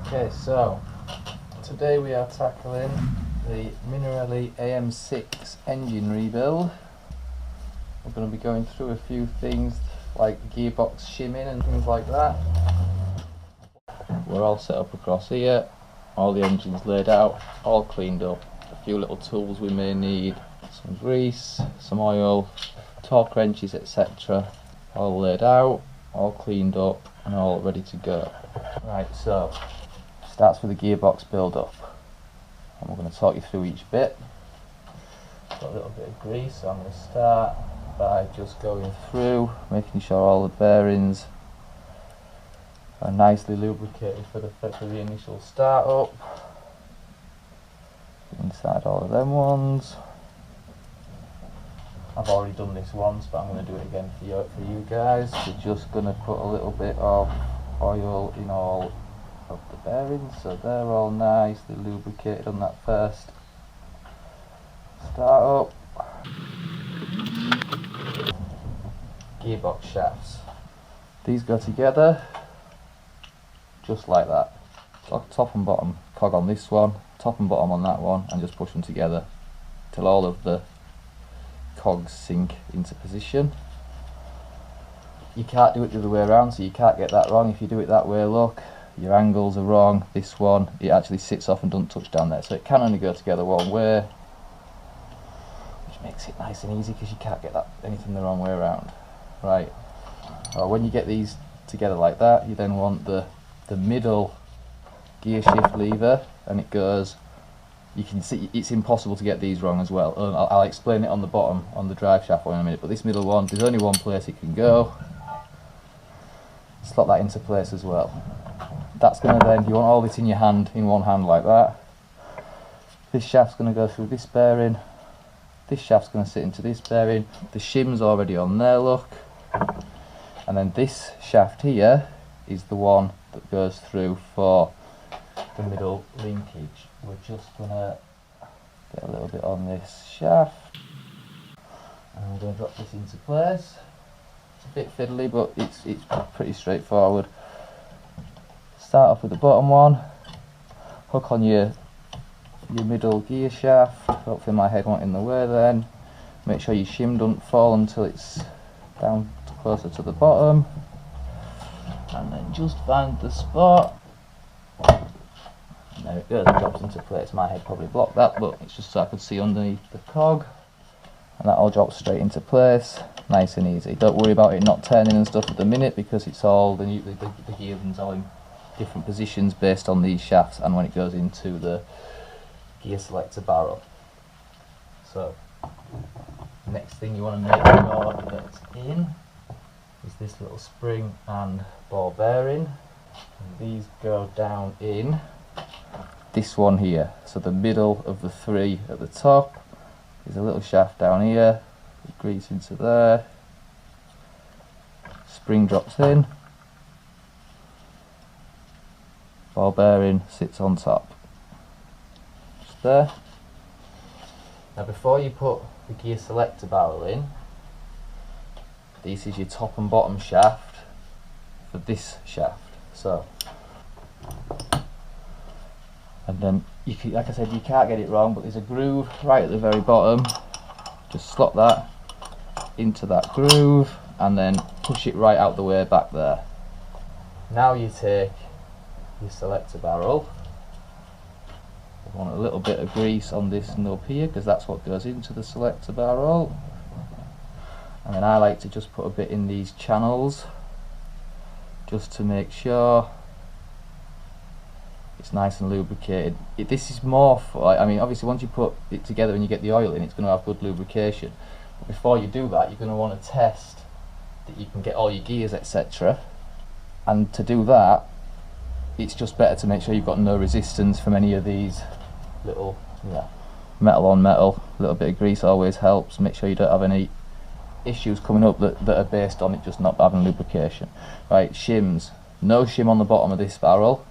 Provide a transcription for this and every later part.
Okay, so today we are tackling the Minerelli AM6 engine rebuild. We're going to be going through a few things like gearbox shimming and things like that. We're all set up across here, all the engines laid out, all cleaned up. A few little tools we may need, some grease, some oil, torque wrenches, etc. All laid out, all cleaned up and all ready to go. Right, so starts with the gearbox build up, and we're going to talk you through each bit. Got a little bit of grease, so I'm going to start by just going through, making sure all the bearings are nicely lubricated for the initial start up. Inside all of them ones. I've already done this once, but I'm going to do it again for you guys. We're just going to put a little bit of oil in all of the bearings, so they're all nicely lubricated on that first start up. Gearbox shafts. These go together just like that. Top and bottom cog on this one, top and bottom on that one, and just push them together till all of the cogs sink into position. You can't do it the other way around, so you can't get that wrong. If you do it that way, look, your angles are wrong. This one, it actually sits off and doesn't touch down there, so it can only go together one way, which makes it nice and easy because you can't get anything the wrong way around. Right, when you get these together like that, you then want the middle gear shift lever, and it goes, you can see it's impossible to get these wrong as well. I'll explain it on the bottom on the drive shaft one in a minute, but this middle one, there's only one place it can go. Slot that into place as well. That's going to then, you want all this in your hand, in one hand like that. This shaft's going to go through this bearing, this shaft's going to sit into this bearing, the shim's already on there, look, and then this shaft here is the one that goes through for the middle linkage. We're just going to get a little bit on this shaft, and we're going to drop this into place. It's a bit fiddly, but it's pretty straightforward. Start off with the bottom one, hook on your middle gear shaft. Hopefully my head won't in the way then. Make sure your shim doesn't fall until it's down closer to the bottom, and then just find the spot. And there it goes, it drops into place. My head probably blocked that, but it's just so I could see underneath the cog, and that all drops straight into place, nice and easy. Don't worry about it not turning and stuff at the minute, because it's all the gear's all in different positions based on these shafts and when it goes into the gear selector barrel. So next thing you want to make sure that's in is this little spring and ball bearing, and these go down in this one here. So the middle of the three at the top is a little shaft down here, grease into there, spring drops in, ball bearing sits on top, just there. Now before you put the gear selector barrel in, this is your top and bottom shaft for this shaft. So, and then you can, like I said, you can't get it wrong, but there's a groove right at the very bottom. Just slot that into that groove and then push it right out the way back there. Now you take your selector barrel. I want a little bit of grease on this nub here because that's what goes into the selector barrel. And then I like to just put a bit in these channels just to make sure it's nice and lubricated. This is more for, I mean, obviously once you put it together and you get the oil in, it's going to have good lubrication. But before you do that, you're going to want to test that you can get all your gears, etc. And to do that, it's just better to make sure you've got no resistance from any of these little, metal on metal. A little bit of grease always helps. Make sure you don't have any issues coming up that are based on it just not having lubrication. Right, shims. No shim on the bottom of this barrel.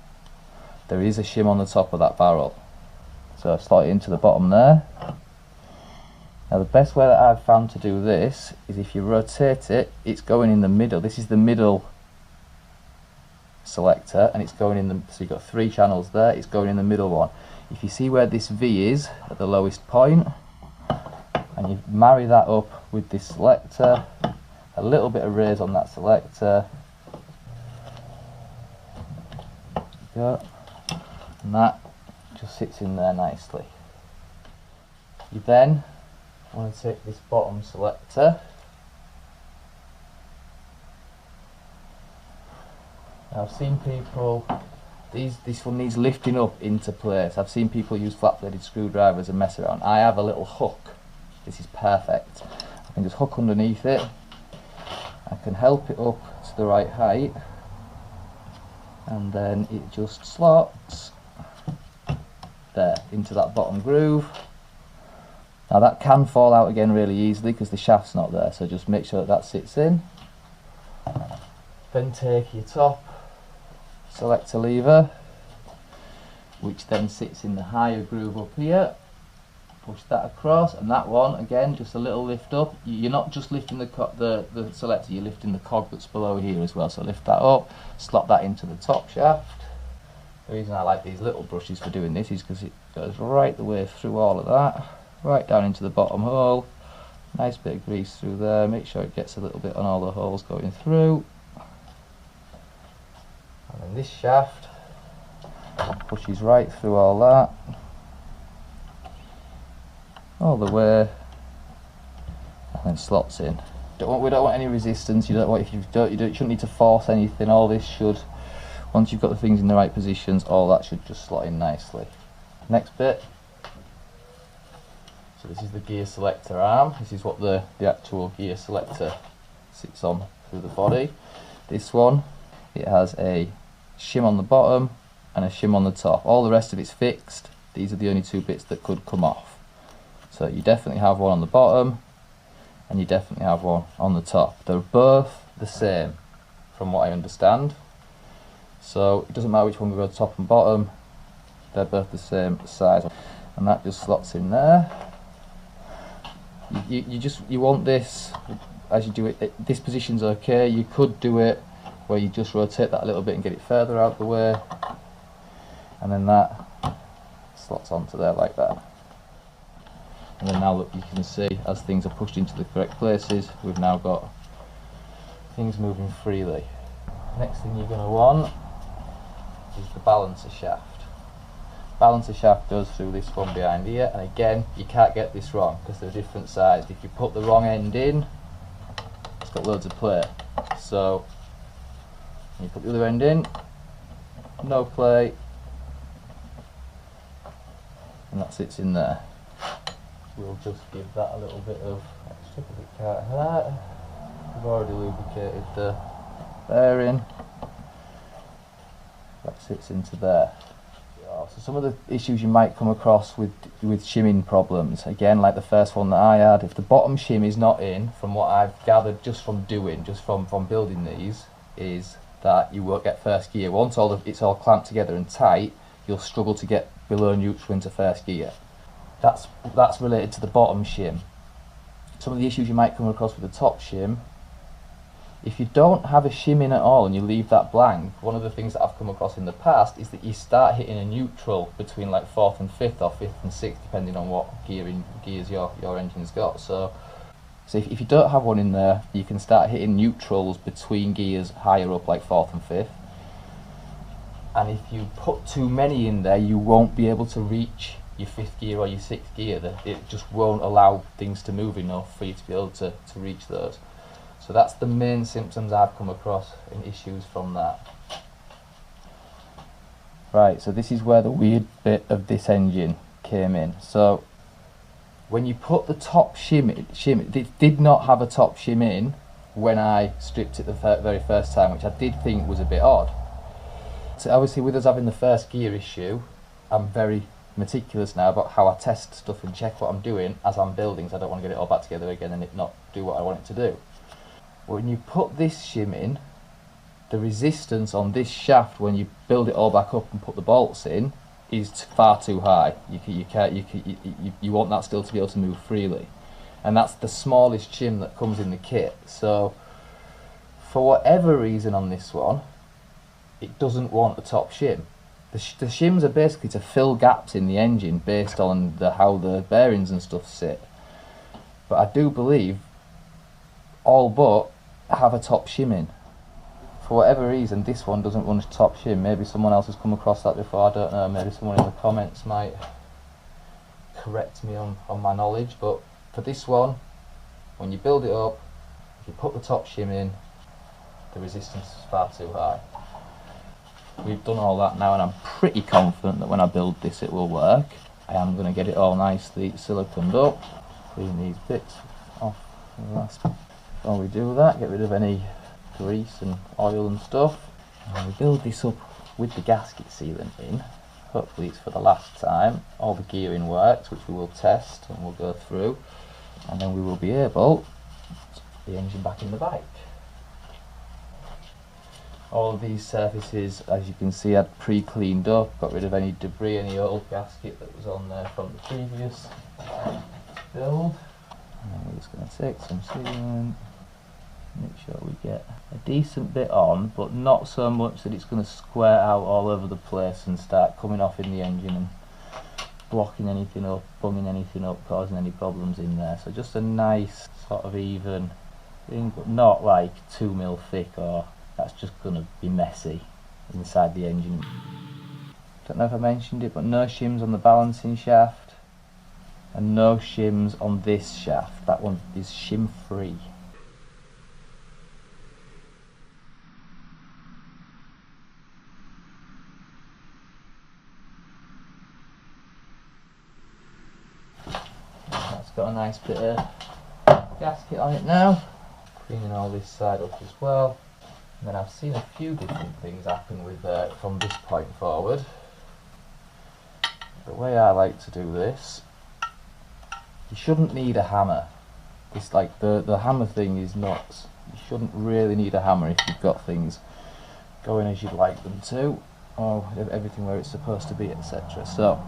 There is a shim on the top of that barrel. So slot it into the bottom there. Now the best way that I've found to do this is if you rotate it, it's going in the middle. This is the middle selector, and it's going in the, so you've got 3 channels there, it's going in the middle one. If you see where this V is at the lowest point, and you marry that up with this selector, a little bit of raise on that selector, and that just sits in there nicely. You then want to take this bottom selector. Now I've seen people, this one needs lifting up into place. I've seen people use flat bladed screwdrivers and mess around. I have a little hook. This is perfect. I can just hook underneath it. I can help it up to the right height, and then it just slots there into that bottom groove. Now that can fall out again really easily because the shaft's not there, so just make sure that that sits in. Then take your top selector lever, which then sits in the higher groove up here. Push that across, and that one again just a little lift up. You're not just lifting the selector, you're lifting the cog that's below here as well. So lift that up, slot that into the top shaft. The reason I like these little brushes for doing this is because it goes right the way through all of that, right down into the bottom hole. Nice bit of grease through there. Make sure it gets a little bit on all the holes going through. And then this shaft pushes right through all that, all the way, and then slots in. We don't want any resistance. You don't want, if you shouldn't need to force anything. All this should, once you've got the things in the right positions, all that should just slot in nicely. Next bit. So this is the gear selector arm. This is what the actual gear selector sits on through the body. This one, it has a shim on the bottom and a shim on the top. All the rest of it's fixed. These are the only 2 bits that could come off. So you definitely have one on the bottom, and you definitely have one on the top. They're both the same from what I understand. So it doesn't matter which one we go top and bottom, they're both the same size. And that just slots in there. You want this, as you do it, this position's okay. You could do it where you just rotate that a little bit and get it further out the way, and then that slots onto there like that. And then now look, you can see as things are pushed into the correct places, we've now got things moving freely. Next thing you're going to want is the balancer shaft. Balancer shaft goes through this one behind here, and again you can't get this wrong because they're different sized. If you put the wrong end in, it's got loads of play. So when you put the other end in, no play, and that sits in there. We'll just give that a little bit of extra because it can't hurt. We've already lubricated the bearing. That sits into there. So some of the issues you might come across with shimming problems, again like the first one that I had, if the bottom shim is not in, from what I've gathered just from building these, is that you won't get first gear. Once it's all clamped together and tight, you'll struggle to get below neutral into first gear. That's related to the bottom shim. Some of the issues you might come across with the top shim, if you don't have a shim in at all and you leave that blank, one of the things that I've come across in the past is that you start hitting a neutral between like 4th and 5th or 5th and 6th, depending on what gears your engine's got. So if you don't have one in there, you can start hitting neutrals between gears higher up, like 4th and 5th. And if you put too many in there, you won't be able to reach your 5th gear or your 6th gear. It just won't allow things to move enough for you to be able to reach those. So that's the main symptoms I've come across in issues from that. Right, so this is where the weird bit of this engine came in. So when you put the top shim in, it did not have a top shim in when I stripped it the very first time, which I did think was a bit odd. So obviously with us having the first gear issue, I'm very meticulous now about how I test stuff and check what I'm doing as I'm building, so I don't want to get it all back together again and it not do what I want it to do. When you put this shim in, the resistance on this shaft when you build it all back up and put the bolts in is far too high. You want that still to be able to move freely, and that's the smallest shim that comes in the kit. So for whatever reason on this one, it doesn't want a top shim. The shims are basically to fill gaps in the engine based on how the bearings and stuff sit. But I do believe all but have a top shim in. For whatever reason, this one doesn't run a top shim. Maybe someone else has come across that before, I don't know. Maybe someone in the comments might correct me on my knowledge. But for this one, when you build it up, if you put the top shim in, the resistance is far too high. We've done all that now, and I'm pretty confident that when I build this it will work. I am going to get it all nicely siliconed up, clean these bits off before we do that, get rid of any grease and oil and stuff. And we build this up with the gasket sealant in. Hopefully it's for the last time. All the gearing works, which we will test and we'll go through, and then we will be able to put the engine back in the bike. All of these surfaces, as you can see, I'd pre-cleaned up, got rid of any debris, any old gasket that was on there from the previous build. And then we're just going to take some sealant, make sure we get a decent bit on, but not so much that it's going to square out all over the place and start coming off in the engine and blocking anything up, bunging anything up, causing any problems in there. So just a nice sort of even thing, but not like 2 mil thick, or that's just going to be messy inside the engine. Don't know if I mentioned it, but no shims on the balancing shaft and no shims on this shaft. That one is shim free. That's got a nice bit of gasket on it now. Cleaning all this side up as well. And then I've seen a few different things happen with from this point forward. The way I like to do this, you shouldn't need a hammer. It's like the hammer thing is nuts. You shouldn't really need a hammer if you've got things going as you'd like them to, or everything where it's supposed to be, etc. So,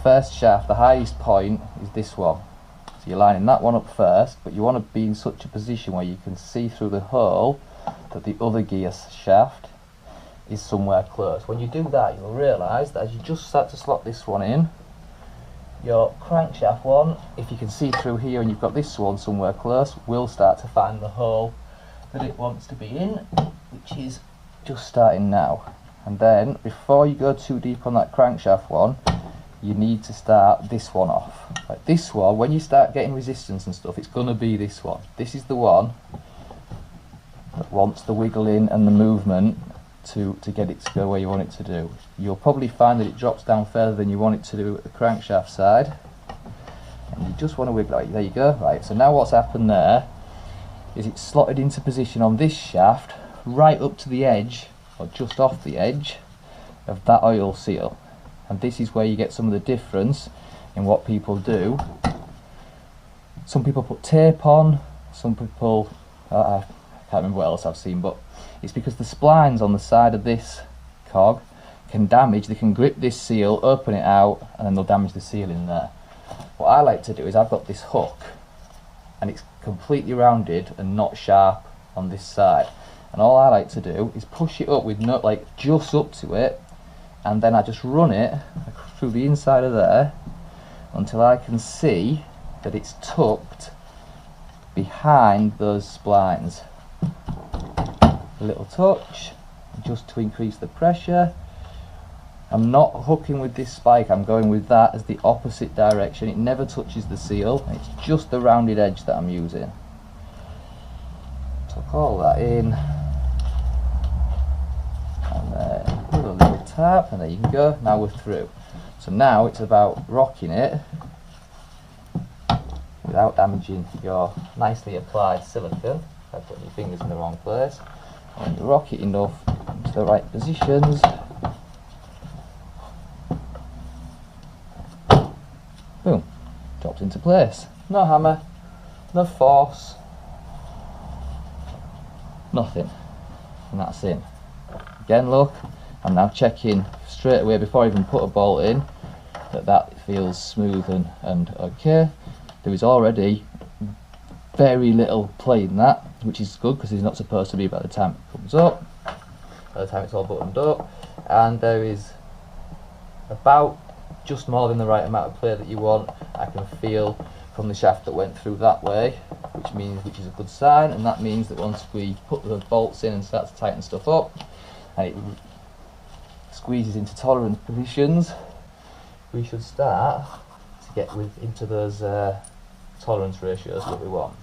first shaft, the highest point is this one. So you're lining that one up first, but you want to be in such a position where you can see through the hole that the other gear shaft is somewhere close. When you do that, you'll realise that as you just start to slot this one in, your crankshaft one, if you can see through here and you've got this one somewhere close, will start to find the hole that it wants to be in, which is just starting now. And then, before you go too deep on that crankshaft one, you need to start this one off. Like this one, when you start getting resistance and stuff, it's going to be this one. This is the one that wants the wiggling and the movement to get it to go where you want it to do. You'll probably find that it drops down further than you want it to do at the crankshaft side, and you just want to wiggle it. There you go. Right, so now what's happened there is it's slotted into position on this shaft right up to the edge, or just off the edge of that oil seal. And this is where you get some of the difference in what people do. Some people put tape on, some people I can't remember what else I've seen, but it's because the splines on the side of this cog can damage, they can grip this seal, open it out, and then they'll damage the seal in there. What I like to do is I've got this hook, and it's completely rounded and not sharp on this side. And all I like to do is push it up with like just up to it, and then I just run it through the inside of there until I can see that it's tucked behind those splines. A little touch just to increase the pressure. I'm not hooking with this spike, I'm going with that as the opposite direction. It never touches the seal, it's just the rounded edge that I'm using. Tuck all that in, and then give a little tap, and there you can go. Now we're through. So now it's about rocking it without damaging your nicely applied silicone by putting your fingers in the wrong place. When you rock it enough into the right positions, boom, drops into place. No hammer, no force, nothing, and that's in. Again, look, I'm now checking straight away before I even put a bolt in that feels smooth and okay. There is already very little play in that, which is good because it's not supposed to be by the time it comes up. by the time it's all buttoned up, and there is about just more than the right amount of play that you want. I can feel from the shaft that went through that way, which is a good sign, and that means that once we put the bolts in and start to tighten stuff up and it squeezes into tolerance positions, we should start to get into those tolerance ratios that we want.